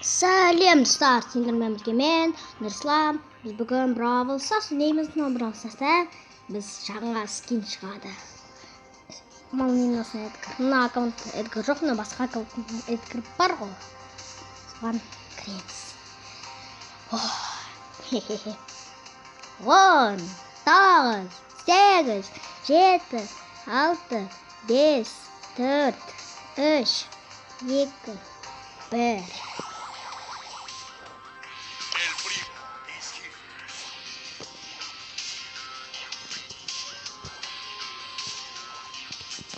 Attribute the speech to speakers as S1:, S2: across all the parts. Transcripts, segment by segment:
S1: Сәлем Стар тыңдарманымызға, мен Нұрислам. Біз бүгін Бравл Старс ойнаймыз. Бравл Старста біз жаңа скин шығады. Малмен осыны Эдгар. Мына аккаунт Эдгар жоқ, мына басқа аккаунт Эдгар бар ғой. Соған кіреміз. 10, 9, 8, 7, 6, 5, 4, 3, 2, 1.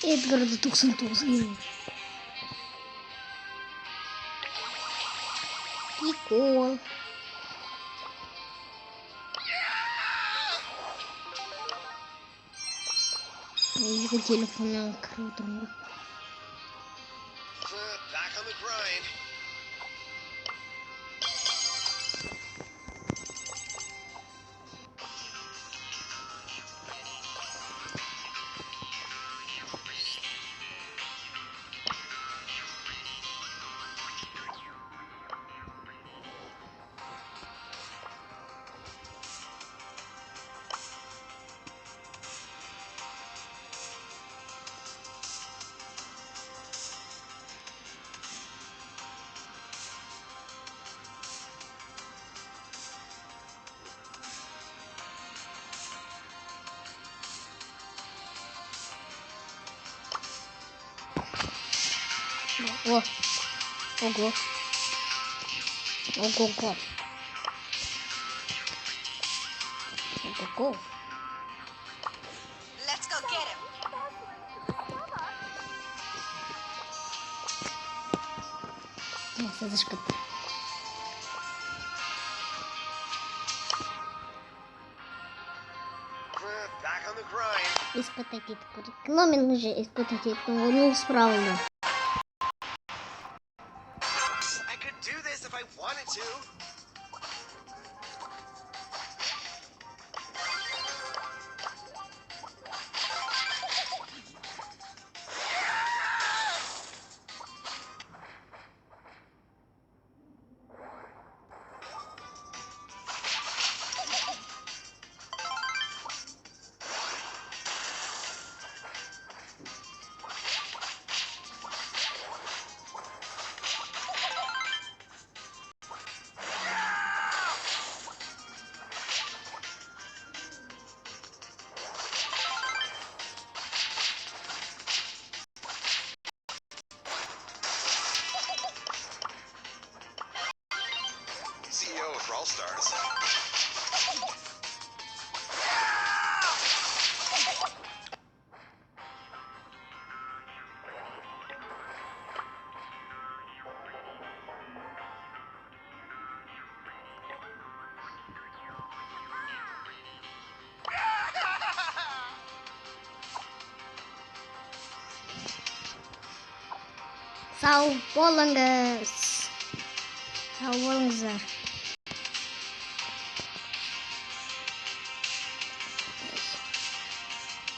S1: Эдгар'da 99 gün. Прикол. Его телефон круто. О, ого, ого-го, ого-го.
S2: Let's go get him.
S1: Neyse dışkı.
S2: Back on the grind.
S1: Испытать это будет. Но мне нужно испытать это, но не справлю.
S2: I could do this if I wanted to. CEO of Brawl Stars.
S1: Sağ olunuz. Sağ olunuz.